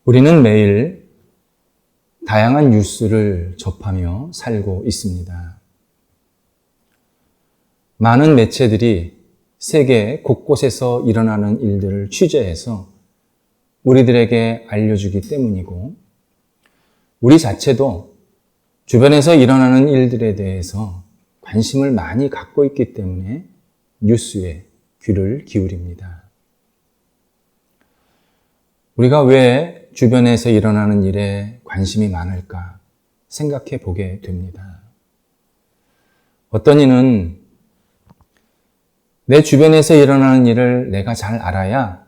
우리는 매일 다양한 뉴스를 접하며 살고 있습니다. 많은 매체들이 세계 곳곳에서 일어나는 일들을 취재해서 우리들에게 알려주기 때문이고, 우리 자체도 주변에서 일어나는 일들에 대해서 관심을 많이 갖고 있기 때문에 뉴스에 귀를 기울입니다. 우리가 왜 주변에서 일어나는 일에 관심이 많을까 생각해 보게 됩니다. 어떤 이는 내 주변에서 일어나는 일을 내가 잘 알아야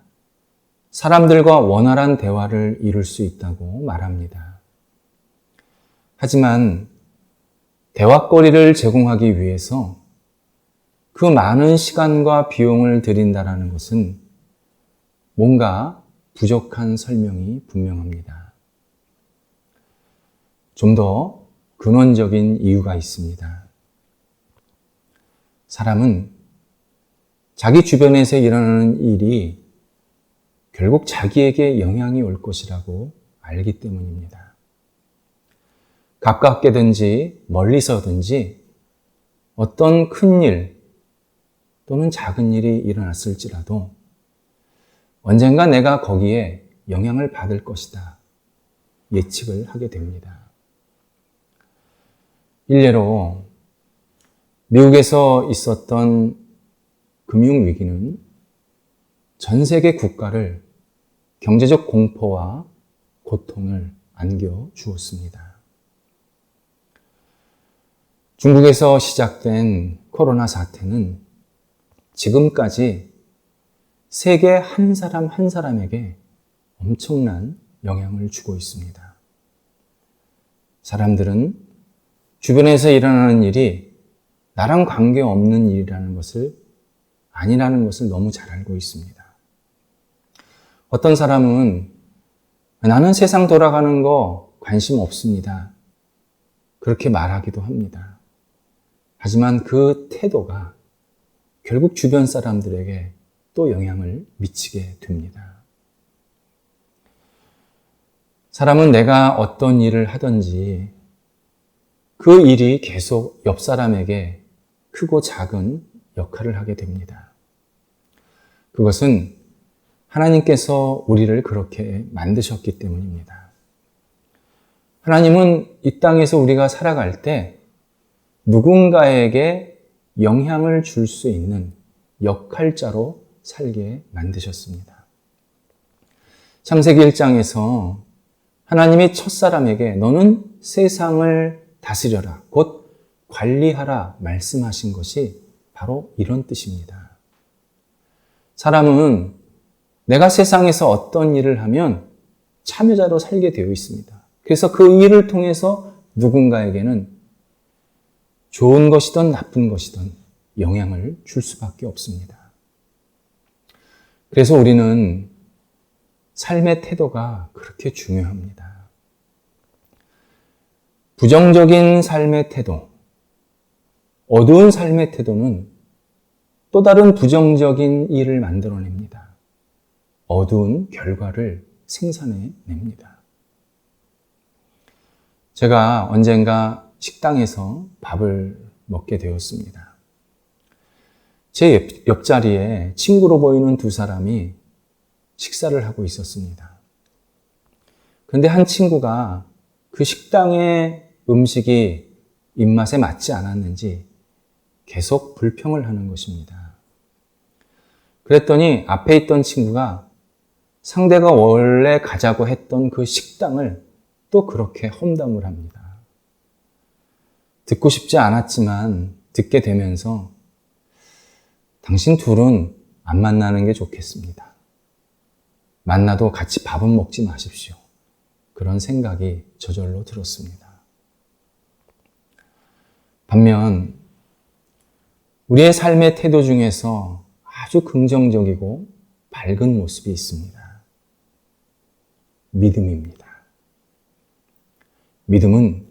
사람들과 원활한 대화를 이룰 수 있다고 말합니다. 하지만 대화거리를 제공하기 위해서 그 많은 시간과 비용을 들인다는 것은 뭔가 부족한 설명이 분명합니다. 좀 더 근원적인 이유가 있습니다. 사람은 자기 주변에서 일어나는 일이 결국 자기에게 영향이 올 것이라고 알기 때문입니다. 가깝게든지 멀리서든지 어떤 큰 일 또는 작은 일이 일어났을지라도 언젠가 내가 거기에 영향을 받을 것이다 예측을 하게 됩니다. 일례로 미국에서 있었던 금융위기는 전 세계 국가를 경제적 공포와 고통을 안겨주었습니다. 중국에서 시작된 코로나 사태는 지금까지 세계 한 사람 한 사람에게 엄청난 영향을 주고 있습니다. 사람들은 주변에서 일어나는 일이 나랑 관계없는 일이라는 것을 아니라는 것을 너무 잘 알고 있습니다. 어떤 사람은 나는 세상 돌아가는 거 관심 없습니다. 그렇게 말하기도 합니다. 하지만 그 태도가 결국 주변 사람들에게 또 영향을 미치게 됩니다. 사람은 내가 어떤 일을 하든지 그 일이 계속 옆 사람에게 크고 작은 역할을 하게 됩니다. 그것은 하나님께서 우리를 그렇게 만드셨기 때문입니다. 하나님은 이 땅에서 우리가 살아갈 때 누군가에게 영향을 줄 수 있는 역할자로 살게 만드셨습니다. 창세기 1장에서 하나님이 첫사람에게 너는 세상을 다스려라, 곧 관리하라 말씀하신 것이 바로 이런 뜻입니다. 사람은 내가 세상에서 어떤 일을 하면 참여자로 살게 되어 있습니다. 그래서 그 일을 통해서 누군가에게는 좋은 것이든 나쁜 것이든 영향을 줄 수밖에 없습니다. 그래서 우리는 삶의 태도가 그렇게 중요합니다. 부정적인 삶의 태도, 어두운 삶의 태도는 또 다른 부정적인 일을 만들어냅니다. 어두운 결과를 생산해냅니다. 제가 언젠가 식당에서 밥을 먹게 되었습니다. 제 옆자리에 친구로 보이는 두 사람이 식사를 하고 있었습니다. 그런데 한 친구가 그 식당의 음식이 입맛에 맞지 않았는지 계속 불평을 하는 것입니다. 그랬더니 앞에 있던 친구가 상대가 원래 가자고 했던 그 식당을 또 그렇게 험담을 합니다. 듣고 싶지 않았지만 듣게 되면서 당신 둘은 안 만나는 게 좋겠습니다. 만나도 같이 밥은 먹지 마십시오. 그런 생각이 저절로 들었습니다. 반면 우리의 삶의 태도 중에서 아주 긍정적이고 밝은 모습이 있습니다. 믿음입니다. 믿음은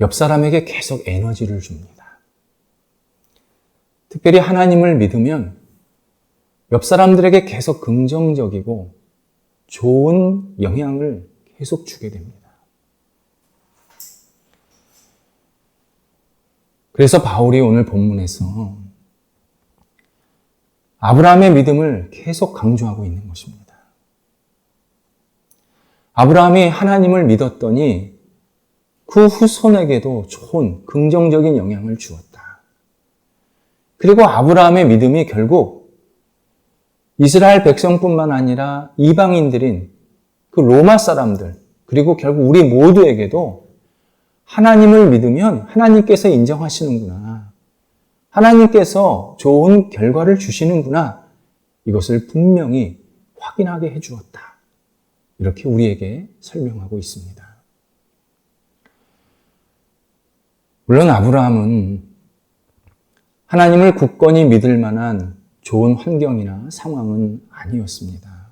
옆 사람에게 계속 에너지를 줍니다. 특별히 하나님을 믿으면 옆 사람들에게 계속 긍정적이고 좋은 영향을 계속 주게 됩니다. 그래서 바울이 오늘 본문에서 아브라함의 믿음을 계속 강조하고 있는 것입니다. 아브라함이 하나님을 믿었더니 그 후손에게도 좋은 긍정적인 영향을 주었다. 그리고 아브라함의 믿음이 결국 이스라엘 백성뿐만 아니라 이방인들인 그 로마 사람들, 그리고 결국 우리 모두에게도 하나님을 믿으면 하나님께서 인정하시는구나, 하나님께서 좋은 결과를 주시는구나, 이것을 분명히 확인하게 해주었다. 이렇게 우리에게 설명하고 있습니다. 물론 아브라함은 하나님을 굳건히 믿을 만한 좋은 환경이나 상황은 아니었습니다.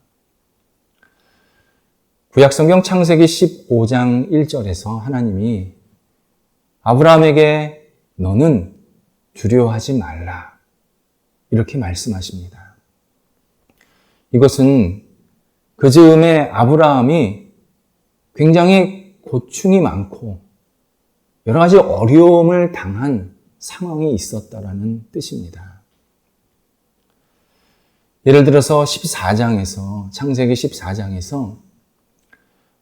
구약성경 창세기 15장 1절에서 하나님이 아브라함에게 너는 두려워하지 말라, 이렇게 말씀하십니다. 이것은 그 즈음에 아브라함이 굉장히 고충이 많고 여러 가지 어려움을 당한 상황이 있었다라는 뜻입니다. 예를 들어서 14장에서, 창세기 14장에서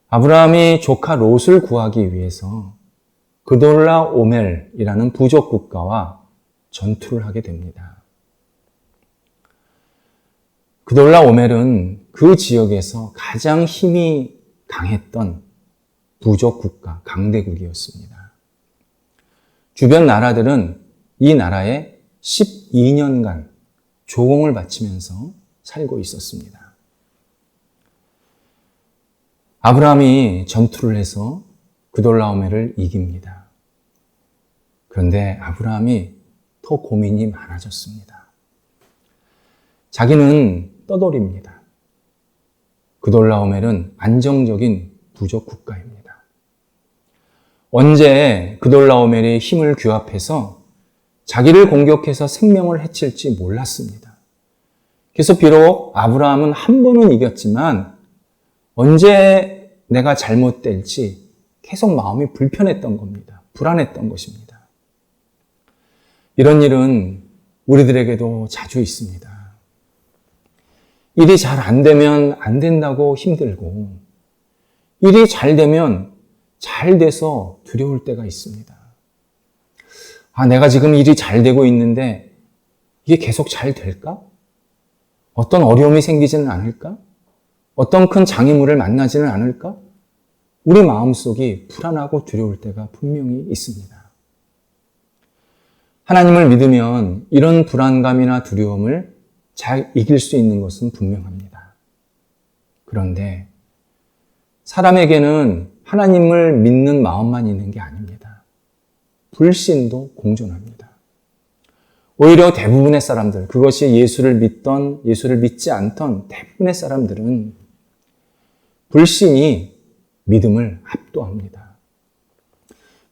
아브라함이 조카 롯을 구하기 위해서 그돌라오멜이라는 부족 국가와 전투를 하게 됩니다. 그돌라오멜은 그 지역에서 가장 힘이 강했던 부족 국가, 강대국이었습니다. 주변 나라들은 이 나라에 12년간 조공을 바치면서 살고 있었습니다. 아브라함이 전투를 해서 그돌라오멜을 이깁니다. 그런데 아브라함이 더 고민이 많아졌습니다. 자기는 떠돌입니다. 그돌라오멜은 안정적인 부족 국가입니다. 언제 그돌라오멜이 힘을 규합해서 자기를 공격해서 생명을 해칠지 몰랐습니다. 그래서 비록 아브라함은 한 번은 이겼지만 언제 내가 잘못될지 계속 마음이 불편했던 겁니다. 불안했던 것입니다. 이런 일은 우리들에게도 자주 있습니다. 일이 잘 안 되면 안 된다고 힘들고, 일이 잘 되면 잘 돼서 두려울 때가 있습니다. 내가 지금 일이 잘 되고 있는데 이게 계속 잘 될까? 어떤 어려움이 생기지는 않을까? 어떤 큰 장애물을 만나지는 않을까? 우리 마음속이 불안하고 두려울 때가 분명히 있습니다. 하나님을 믿으면 이런 불안감이나 두려움을 잘 이길 수 있는 것은 분명합니다. 그런데 사람에게는 하나님을 믿는 마음만 있는 게 아닙니다. 불신도 공존합니다. 오히려 대부분의 사람들, 그것이 예수를 믿던, 예수를 믿지 않던 대부분의 사람들은 불신이 믿음을 압도합니다.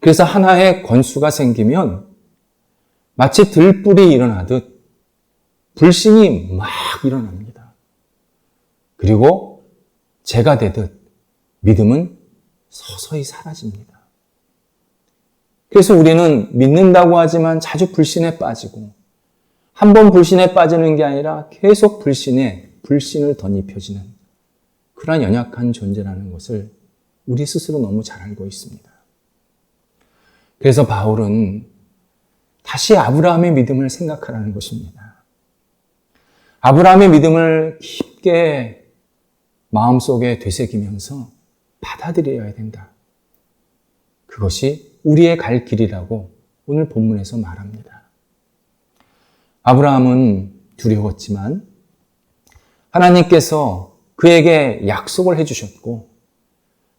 그래서 하나의 권수가 생기면 마치 들불이 일어나듯 불신이 막 일어납니다. 그리고 재가 되듯 믿음은 서서히 사라집니다. 그래서 우리는 믿는다고 하지만 자주 불신에 빠지고, 한 번 불신에 빠지는 게 아니라 계속 불신을 덧입혀지는 그러한 연약한 존재라는 것을 우리 스스로 너무 잘 알고 있습니다. 그래서 바울은 다시 아브라함의 믿음을 생각하라는 것입니다. 아브라함의 믿음을 깊게 마음속에 되새기면서 받아들여야 된다. 그것이 우리의 갈 길이라고 오늘 본문에서 말합니다. 아브라함은 두려웠지만 하나님께서 그에게 약속을 해주셨고,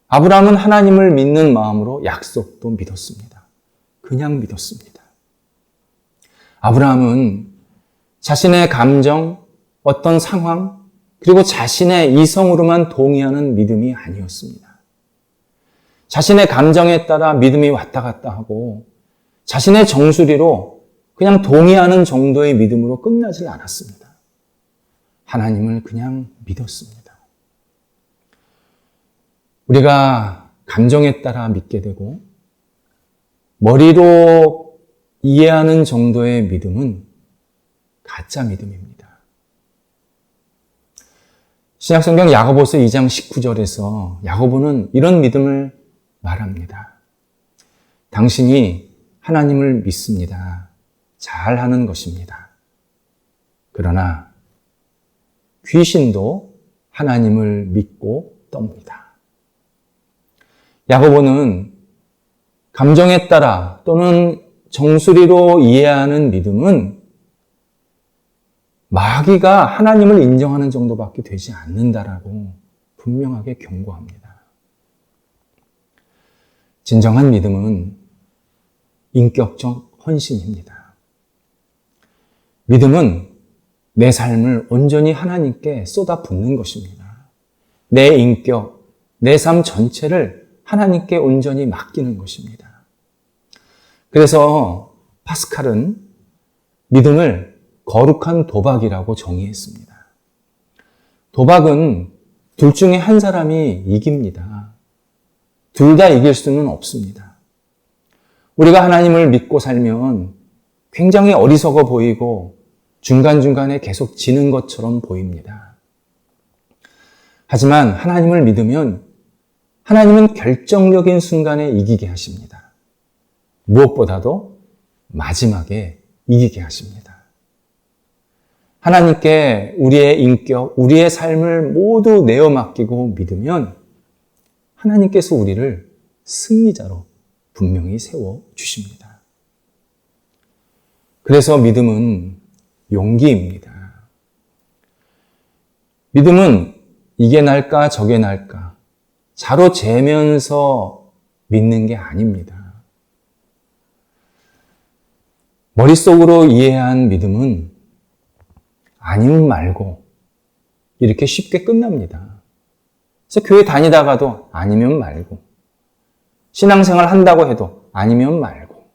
아브라함은 하나님을 믿는 마음으로 약속도 믿었습니다. 그냥 믿었습니다. 아브라함은 자신의 감정, 어떤 상황, 그리고 자신의 이성으로만 동의하는 믿음이 아니었습니다. 자신의 감정에 따라 믿음이 왔다 갔다 하고 자신의 정수리로 그냥 동의하는 정도의 믿음으로 끝나질 않았습니다. 하나님을 그냥 믿었습니다. 우리가 감정에 따라 믿게 되고 머리로 이해하는 정도의 믿음은 가짜 믿음입니다. 신약성경 야고보서 2장 19절에서 야고보는 이런 믿음을 말합니다. 당신이 하나님을 믿습니다. 잘하는 것입니다. 그러나 귀신도 하나님을 믿고 떱니다. 야고보는 감정에 따라 또는 정수리로 이해하는 믿음은 마귀가 하나님을 인정하는 정도밖에 되지 않는다라고 분명하게 경고합니다. 진정한 믿음은 인격적 헌신입니다. 믿음은 내 삶을 온전히 하나님께 쏟아붓는 것입니다. 내 인격, 내 삶 전체를 하나님께 온전히 맡기는 것입니다. 그래서 파스칼은 믿음을 거룩한 도박이라고 정의했습니다. 도박은 둘 중에 한 사람이 이깁니다. 둘 다 이길 수는 없습니다. 우리가 하나님을 믿고 살면 굉장히 어리석어 보이고 중간중간에 계속 지는 것처럼 보입니다. 하지만 하나님을 믿으면 하나님은 결정적인 순간에 이기게 하십니다. 무엇보다도 마지막에 이기게 하십니다. 하나님께 우리의 인격, 우리의 삶을 모두 내어 맡기고 믿으면 하나님께서 우리를 승리자로 분명히 세워주십니다. 그래서 믿음은 용기입니다. 믿음은 이게 날까 저게 날까 자로 재면서 믿는 게 아닙니다. 머릿속으로 이해한 믿음은 아니면 말고 이렇게 쉽게 끝납니다. 그래서 교회 다니다가도 아니면 말고, 신앙생활 한다고 해도 아니면 말고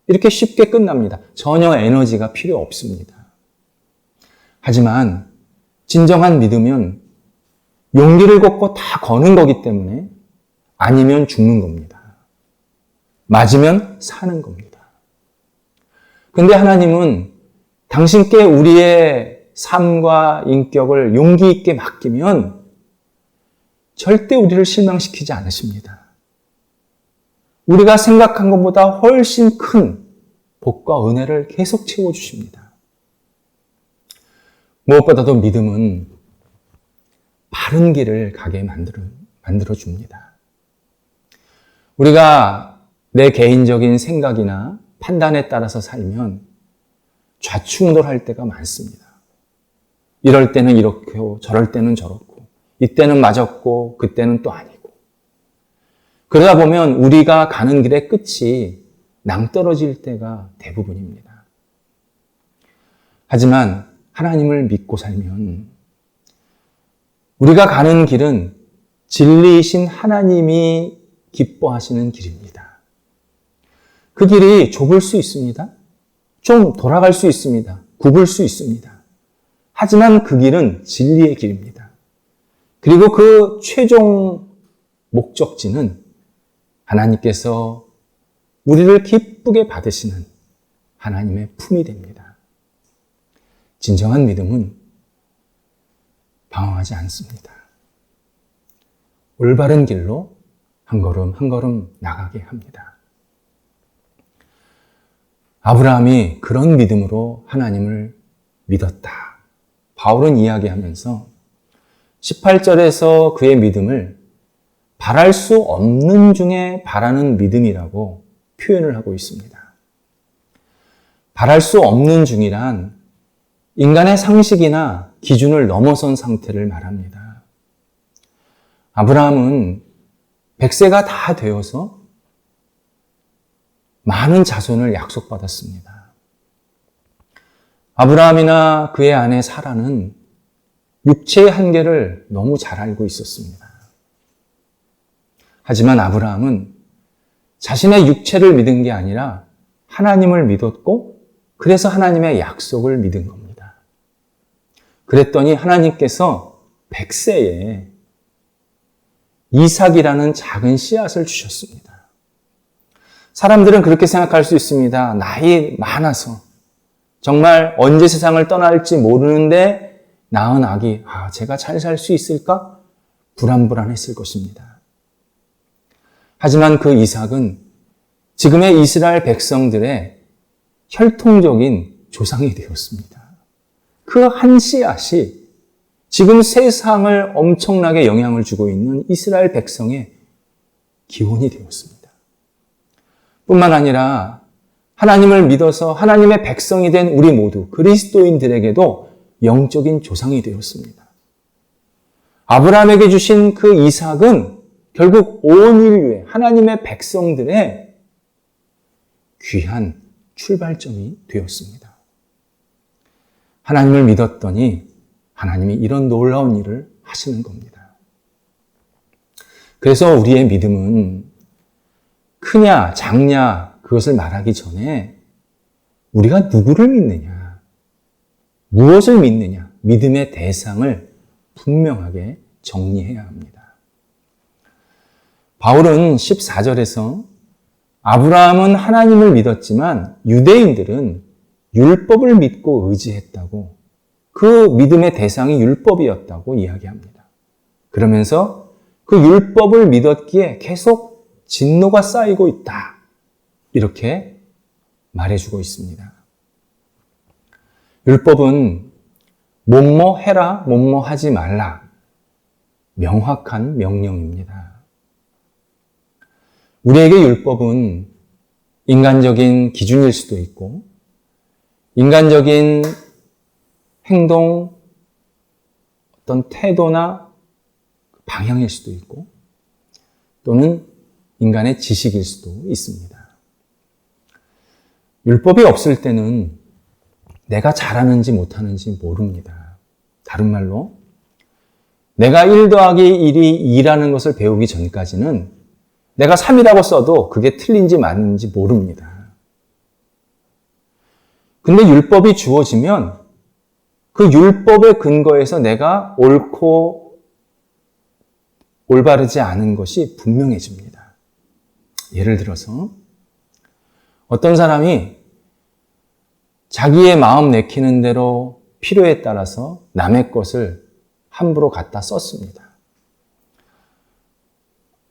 이렇게 쉽게 끝납니다. 전혀 에너지가 필요 없습니다. 하지만 진정한 믿음은 용기를 걷고 다 거는 거기 때문에 아니면 죽는 겁니다. 맞으면 사는 겁니다. 그런데 하나님은 당신께 우리의 삶과 인격을 용기 있게 맡기면 절대 우리를 실망시키지 않으십니다. 우리가 생각한 것보다 훨씬 큰 복과 은혜를 계속 채워주십니다. 무엇보다도 믿음은 바른 길을 가게 만들어줍니다. 우리가 내 개인적인 생각이나 판단에 따라서 살면 좌충우돌할 때가 많습니다. 이럴 때는 이렇고 저럴 때는 저렇고 이때는 맞았고 그때는 또 아니고 그러다 보면 우리가 가는 길의 끝이 낭떠러질 때가 대부분입니다. 하지만 하나님을 믿고 살면 우리가 가는 길은 진리이신 하나님이 기뻐하시는 길입니다. 그 길이 좁을 수 있습니다. 좀 돌아갈 수 있습니다. 굽을 수 있습니다. 하지만 그 길은 진리의 길입니다. 그리고 그 최종 목적지는 하나님께서 우리를 기쁘게 받으시는 하나님의 품이 됩니다. 진정한 믿음은 방황하지 않습니다. 올바른 길로 한 걸음 한 걸음 나가게 합니다. 아브라함이 그런 믿음으로 하나님을 믿었다. 바울은 이야기하면서 18절에서 그의 믿음을 바랄 수 없는 중에 바라는 믿음이라고 표현을 하고 있습니다. 바랄 수 없는 중이란 인간의 상식이나 기준을 넘어선 상태를 말합니다. 아브라함은 100세가 다 되어서 많은 자손을 약속받았습니다. 아브라함이나 그의 아내 사라는 육체의 한계를 너무 잘 알고 있었습니다. 하지만 아브라함은 자신의 육체를 믿은 게 아니라 하나님을 믿었고 그래서 하나님의 약속을 믿은 겁니다. 그랬더니 하나님께서 100세에 이삭이라는 작은 씨앗을 주셨습니다. 사람들은 그렇게 생각할 수 있습니다. 나이 많아서 정말 언제 세상을 떠날지 모르는데 낳은 아기, 제가 잘 살 수 있을까? 불안불안했을 것입니다. 하지만 그 이삭은 지금의 이스라엘 백성들의 혈통적인 조상이 되었습니다. 그 한 씨앗이 지금 세상을 엄청나게 영향을 주고 있는 이스라엘 백성의 기원이 되었습니다. 뿐만 아니라 하나님을 믿어서 하나님의 백성이 된 우리 모두 그리스도인들에게도 영적인 조상이 되었습니다. 아브라함에게 주신 그 이삭은 결국 온 인류의 하나님의 백성들의 귀한 출발점이 되었습니다. 하나님을 믿었더니 하나님이 이런 놀라운 일을 하시는 겁니다. 그래서 우리의 믿음은 크냐 작냐 그것을 말하기 전에 우리가 누구를 믿느냐, 무엇을 믿느냐, 믿음의 대상을 분명하게 정리해야 합니다. 바울은 14절에서 아브라함은 하나님을 믿었지만 유대인들은 율법을 믿고 의지했다고, 그 믿음의 대상이 율법이었다고 이야기합니다. 그러면서 그 율법을 믿었기에 계속 진노가 쌓이고 있다, 이렇게 말해주고 있습니다. 율법은 뭐뭐 해라, 뭐뭐 하지 말라, 명확한 명령입니다. 우리에게 율법은 인간적인 기준일 수도 있고 인간적인 행동, 어떤 태도나 방향일 수도 있고 또는 인간의 지식일 수도 있습니다. 율법이 없을 때는 내가 잘하는지 못하는지 모릅니다. 다른 말로 내가 1 더하기 1이 2라는 것을 배우기 전까지는 내가 3이라고 써도 그게 틀린지 맞는지 모릅니다. 근데 율법이 주어지면 그 율법의 근거에서 내가 옳고 올바르지 않은 것이 분명해집니다. 예를 들어서 어떤 사람이 자기의 마음 내키는 대로 필요에 따라서 남의 것을 함부로 갖다 썼습니다.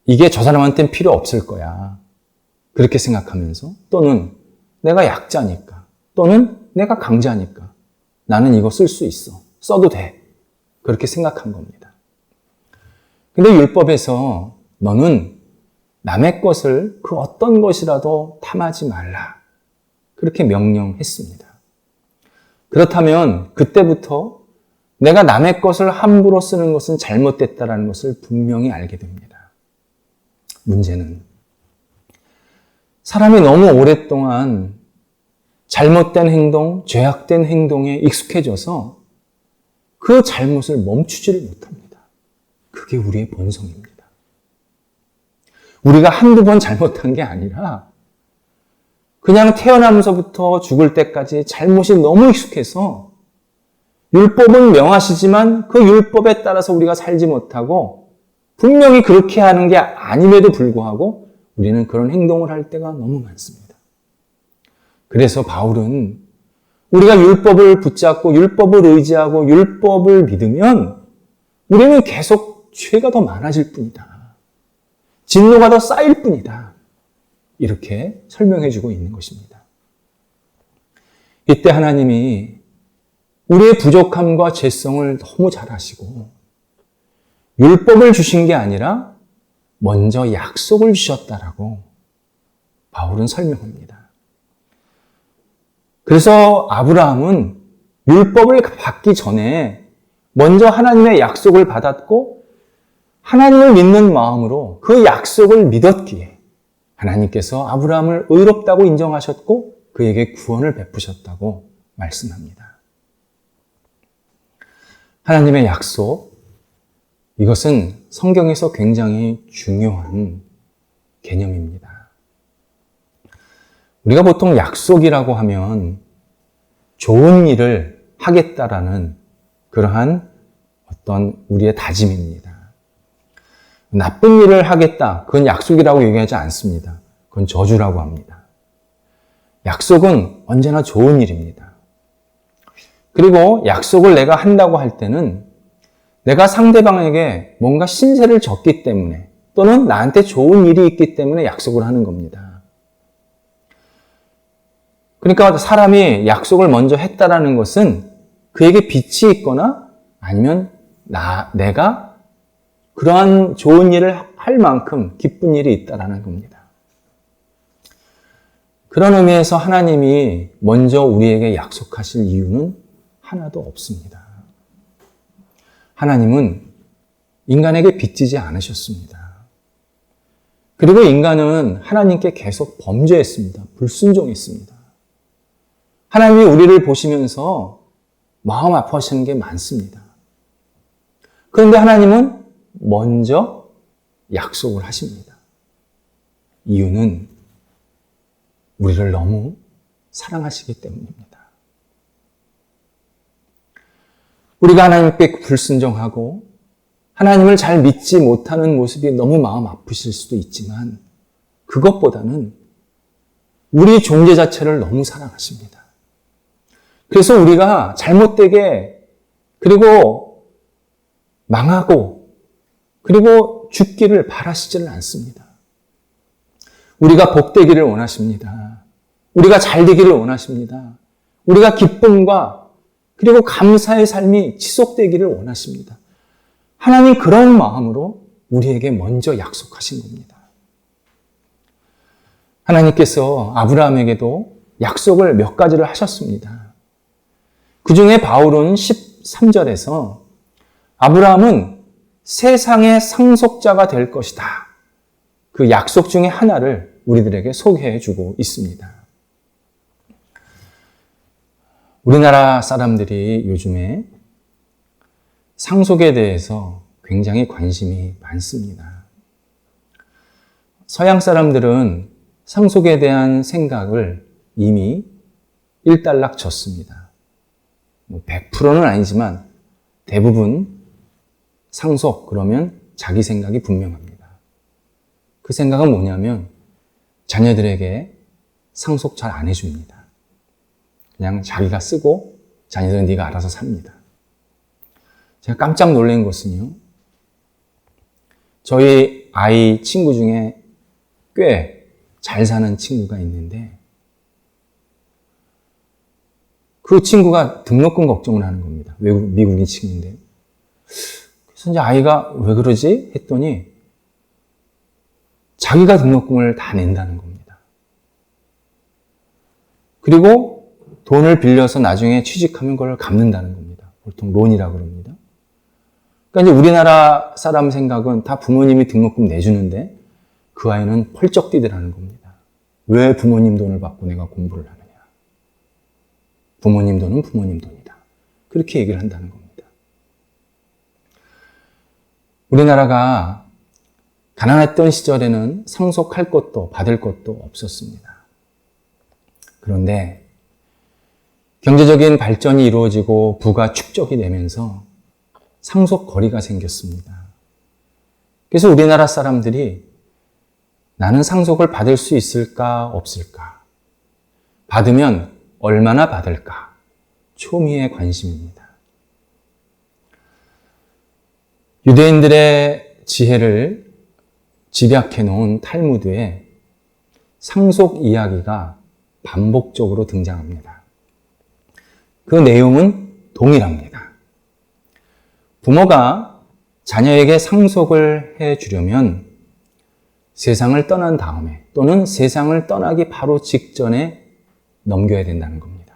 이게 저 사람한테는 필요 없을 거야, 그렇게 생각하면서, 또는 내가 약자니까, 또는 내가 강자니까 나는 이거 쓸 수 있어, 써도 돼, 그렇게 생각한 겁니다. 근데 율법에서 너는 남의 것을 그 어떤 것이라도 탐하지 말라, 그렇게 명령했습니다. 그렇다면 그때부터 내가 남의 것을 함부로 쓰는 것은 잘못됐다는 것을 분명히 알게 됩니다. 문제는 사람이 너무 오랫동안 잘못된 행동, 죄악된 행동에 익숙해져서 그 잘못을 멈추지를 못합니다. 그게 우리의 본성입니다. 우리가 한두 번 잘못한 게 아니라 그냥 태어나면서부터 죽을 때까지 잘못이 너무 익숙해서 율법은 명하시지만 그 율법에 따라서 우리가 살지 못하고 분명히 그렇게 하는 게 아님에도 불구하고 우리는 그런 행동을 할 때가 너무 많습니다. 그래서 바울은 우리가 율법을 붙잡고 율법을 의지하고 율법을 믿으면 우리는 계속 죄가 더 많아질 뿐이다, 진노가 더 쌓일 뿐이다, 이렇게 설명해주고 있는 것입니다. 이때 하나님이 우리의 부족함과 죄성을 너무 잘 아시고 율법을 주신 게 아니라 먼저 약속을 주셨다라고 바울은 설명합니다. 그래서 아브라함은 율법을 받기 전에 먼저 하나님의 약속을 받았고 하나님을 믿는 마음으로 그 약속을 믿었기에 하나님께서 아브라함을 의롭다고 인정하셨고 그에게 구원을 베푸셨다고 말씀합니다. 하나님의 약속, 이것은 성경에서 굉장히 중요한 개념입니다. 우리가 보통 약속이라고 하면 좋은 일을 하겠다라는 그러한 어떤 우리의 다짐입니다. 나쁜 일을 하겠다. 그건 약속이라고 얘기하지 않습니다. 그건 저주라고 합니다. 약속은 언제나 좋은 일입니다. 그리고 약속을 내가 한다고 할 때는 내가 상대방에게 뭔가 신세를 졌기 때문에 또는 나한테 좋은 일이 있기 때문에 약속을 하는 겁니다. 그러니까 사람이 약속을 먼저 했다라는 것은 그에게 빚이 있거나 아니면 내가 그러한 좋은 일을 할 만큼 기쁜 일이 있다라는 겁니다. 그런 의미에서 하나님이 먼저 우리에게 약속하실 이유는 하나도 없습니다. 하나님은 인간에게 빚지지 않으셨습니다. 그리고 인간은 하나님께 계속 범죄했습니다. 불순종했습니다. 하나님이 우리를 보시면서 마음 아파하시는 게 많습니다. 그런데 하나님은 먼저 약속을 하십니다. 이유는 우리를 너무 사랑하시기 때문입니다. 우리가 하나님께 불순종하고 하나님을 잘 믿지 못하는 모습이 너무 마음 아프실 수도 있지만 그것보다는 우리 존재 자체를 너무 사랑하십니다. 그래서 우리가 잘못되게 그리고 망하고 그리고 죽기를 바라시지를 않습니다. 우리가 복되기를 원하십니다. 우리가 잘 되기를 원하십니다. 우리가 기쁨과 그리고 감사의 삶이 지속되기를 원하십니다. 하나님 그런 마음으로 우리에게 먼저 약속하신 겁니다. 하나님께서 아브라함에게도 약속을 몇 가지를 하셨습니다. 그 중에 바울은 13절에서 아브라함은 세상의 상속자가 될 것이다. 그 약속 중에 하나를 우리들에게 소개해 주고 있습니다. 우리나라 사람들이 요즘에 상속에 대해서 굉장히 관심이 많습니다. 서양 사람들은 상속에 대한 생각을 이미 일단락쳤습니다. 100%는 아니지만 대부분 상속 그러면 자기 생각이 분명합니다. 그 생각은 뭐냐면 자녀들에게 상속 잘 안 해줍니다. 그냥 자기가 쓰고 자녀들은 네가 알아서 삽니다. 제가 깜짝 놀란 것은요. 저희 아이 친구 중에 꽤 잘 사는 친구가 있는데 그 친구가 등록금 걱정을 하는 겁니다. 미국인 친구인데. 그래서 이제 아이가 왜 그러지? 했더니 자기가 등록금을 다 낸다는 겁니다. 그리고 돈을 빌려서 나중에 취직하면 그걸 갚는다는 겁니다. 보통 론이라고 그럽니다. 그러니까 이제 우리나라 사람 생각은 다 부모님이 등록금 내주는데 그 아이는 펄쩍 뛰더라는 겁니다. 왜 부모님 돈을 받고 내가 공부를 하느냐. 부모님 돈은 부모님 돈이다. 그렇게 얘기를 한다는 겁니다. 우리나라가 가난했던 시절에는 상속할 것도 받을 것도 없었습니다. 그런데 경제적인 발전이 이루어지고 부가 축적이 되면서 상속 거리가 생겼습니다. 그래서 우리나라 사람들이 나는 상속을 받을 수 있을까 없을까? 받으면 얼마나 받을까? 초미의 관심입니다. 유대인들의 지혜를 집약해 놓은 탈무드에 상속 이야기가 반복적으로 등장합니다. 그 내용은 동일합니다. 부모가 자녀에게 상속을 해주려면 세상을 떠난 다음에 또는 세상을 떠나기 바로 직전에 넘겨야 된다는 겁니다.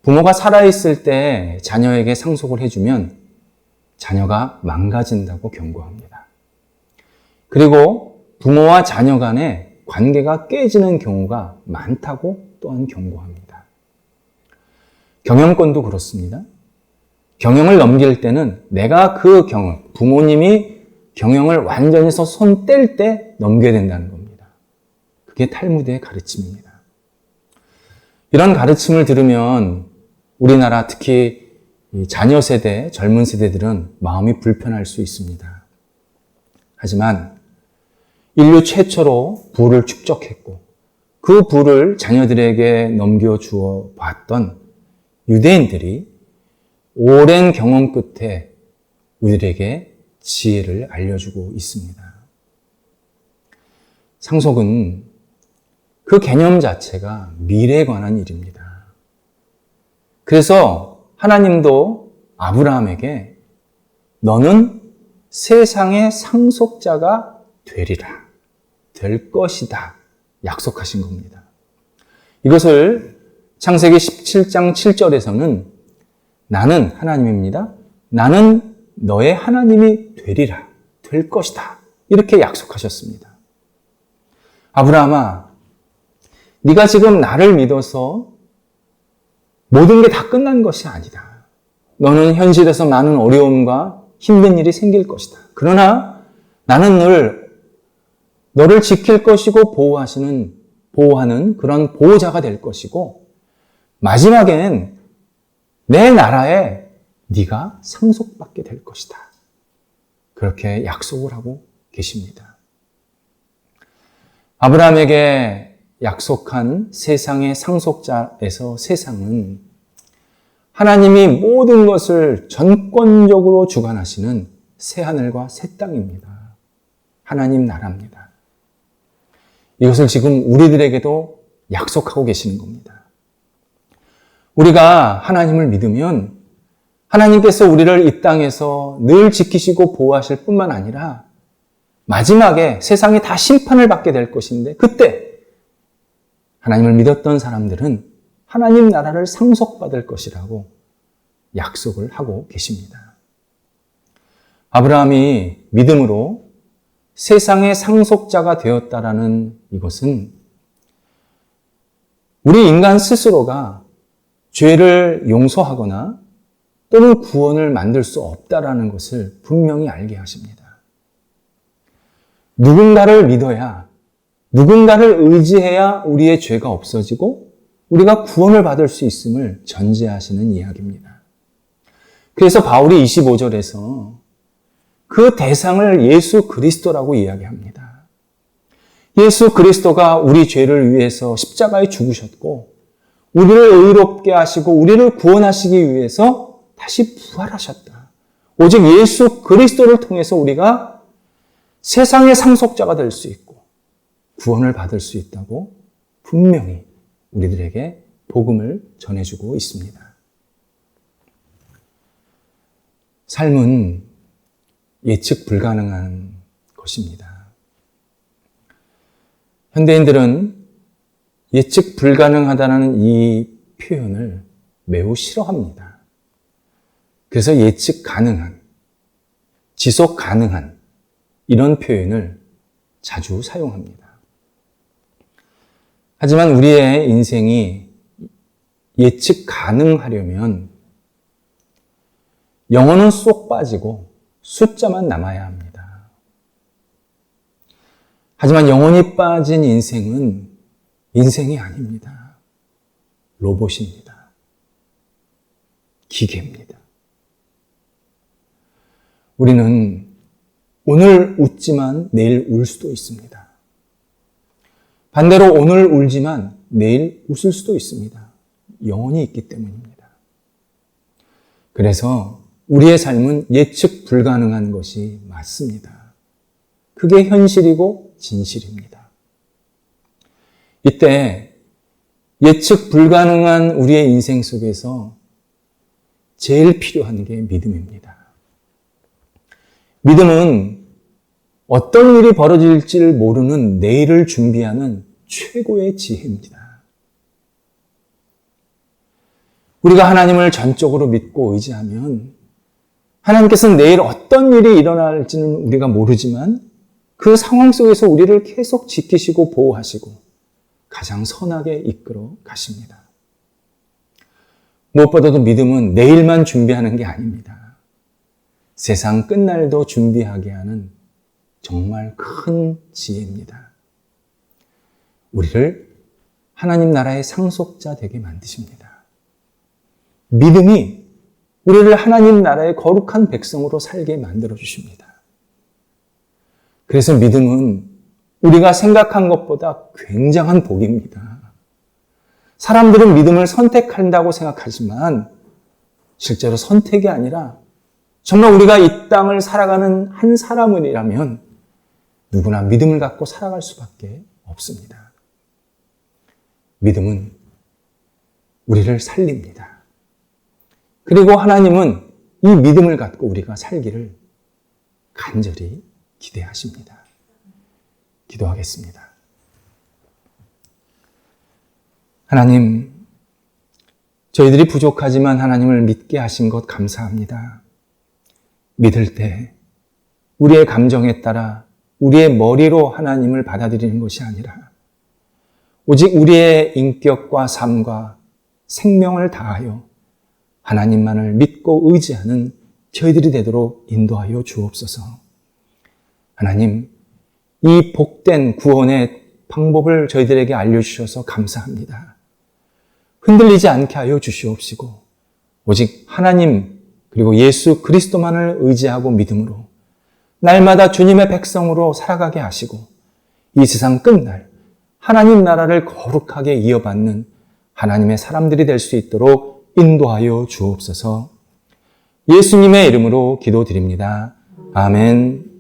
부모가 살아있을 때 자녀에게 상속을 해주면 자녀가 망가진다고 경고합니다. 그리고 부모와 자녀 간의 관계가 깨지는 경우가 많다고 또한 경고합니다. 경영권도 그렇습니다. 경영을 넘길 때는 내가 그 부모님이 경영을 완전히 손 뗄 때 넘겨야 된다는 겁니다. 그게 탈무드의 가르침입니다. 이런 가르침을 들으면 우리나라 특히 자녀 세대, 젊은 세대들은 마음이 불편할 수 있습니다. 하지만 인류 최초로 부를 축적했고 그 부를 자녀들에게 넘겨주어 봤던 유대인들이 오랜 경험 끝에 우리들에게 지혜를 알려주고 있습니다. 상속은 그 개념 자체가 미래에 관한 일입니다. 그래서 하나님도 아브라함에게 너는 세상의 상속자가 되리라, 될 것이다 약속하신 겁니다. 이것을 창세기 17장 7절에서는 나는 하나님입니다. 나는 너의 하나님이 되리라, 될 것이다 이렇게 약속하셨습니다. 아브라함아, 네가 지금 나를 믿어서 모든 게 다 끝난 것이 아니다. 너는 현실에서 많은 어려움과 힘든 일이 생길 것이다. 그러나 나는 너를 지킬 것이고 보호하는 그런 보호자가 될 것이고 마지막에는 내 나라에 네가 상속받게 될 것이다. 그렇게 약속을 하고 계십니다. 아브라함에게 약속한 세상의 상속자에서 세상은 하나님이 모든 것을 전권적으로 주관하시는 새하늘과 새 땅입니다. 하나님 나라입니다. 이것을 지금 우리들에게도 약속하고 계시는 겁니다. 우리가 하나님을 믿으면 하나님께서 우리를 이 땅에서 늘 지키시고 보호하실 뿐만 아니라 마지막에 세상이 다 심판을 받게 될 것인데 그때 하나님을 믿었던 사람들은 하나님 나라를 상속받을 것이라고 약속을 하고 계십니다. 아브라함이 믿음으로 세상의 상속자가 되었다라는 이것은 우리 인간 스스로가 죄를 용서하거나 또는 구원을 만들 수 없다라는 것을 분명히 알게 하십니다. 누군가를 믿어야, 누군가를 의지해야 우리의 죄가 없어지고 우리가 구원을 받을 수 있음을 전제하시는 이야기입니다. 그래서 바울이 25절에서 그 대상을 예수 그리스도라고 이야기합니다. 예수 그리스도가 우리 죄를 위해서 십자가에 죽으셨고 우리를 의롭게 하시고 우리를 구원하시기 위해서 다시 부활하셨다. 오직 예수 그리스도를 통해서 우리가 세상의 상속자가 될 수 있고 구원을 받을 수 있다고 분명히 우리들에게 복음을 전해주고 있습니다. 삶은 예측 불가능한 것입니다. 현대인들은 예측 불가능하다는 이 표현을 매우 싫어합니다. 그래서 예측 가능한, 지속 가능한 이런 표현을 자주 사용합니다. 하지만 우리의 인생이 예측 가능하려면 영혼은 쏙 빠지고 숫자만 남아야 합니다. 하지만 영혼이 빠진 인생은 인생이 아닙니다. 로봇입니다. 기계입니다. 우리는 오늘 웃지만 내일 울 수도 있습니다. 반대로 오늘 울지만 내일 웃을 수도 있습니다. 영혼이 있기 때문입니다. 그래서 우리의 삶은 예측 불가능한 것이 맞습니다. 그게 현실이고 진실입니다. 이때 예측 불가능한 우리의 인생 속에서 제일 필요한 게 믿음입니다. 믿음은 어떤 일이 벌어질지를 모르는 내일을 준비하는 최고의 지혜입니다. 우리가 하나님을 전적으로 믿고 의지하면 하나님께서는 내일 어떤 일이 일어날지는 우리가 모르지만 그 상황 속에서 우리를 계속 지키시고 보호하시고 가장 선하게 이끌어 가십니다. 무엇보다도 믿음은 내일만 준비하는 게 아닙니다. 세상 끝날도 준비하게 하는 정말 큰 지혜입니다. 우리를 하나님 나라의 상속자 되게 만드십니다. 믿음이 우리를 하나님 나라의 거룩한 백성으로 살게 만들어 주십니다. 그래서 믿음은 우리가 생각한 것보다 굉장한 복입니다. 사람들은 믿음을 선택한다고 생각하지만 실제로 선택이 아니라 정말 우리가 이 땅을 살아가는 한 사람이라면 누구나 믿음을 갖고 살아갈 수밖에 없습니다. 믿음은 우리를 살립니다. 그리고 하나님은 이 믿음을 갖고 우리가 살기를 간절히 기대하십니다. 기도하겠습니다. 하나님, 저희들이 부족하지만 하나님을 믿게 하신 것 감사합니다. 믿을 때 우리의 감정에 따라 우리의 머리로 하나님을 받아들이는 것이 아니라 오직 우리의 인격과 삶과 생명을 다하여 하나님만을 믿고 의지하는 저희들이 되도록 인도하여 주옵소서. 하나님, 이 복된 구원의 방법을 저희들에게 알려주셔서 감사합니다. 흔들리지 않게 하여 주시옵시고 오직 하나님 그리고 예수 그리스도만을 의지하고 믿음으로 날마다 주님의 백성으로 살아가게 하시고 이 세상 끝날 하나님 나라를 거룩하게 이어받는 하나님의 사람들이 될 수 있도록 인도하여 주옵소서. 예수님의 이름으로 기도드립니다. 아멘.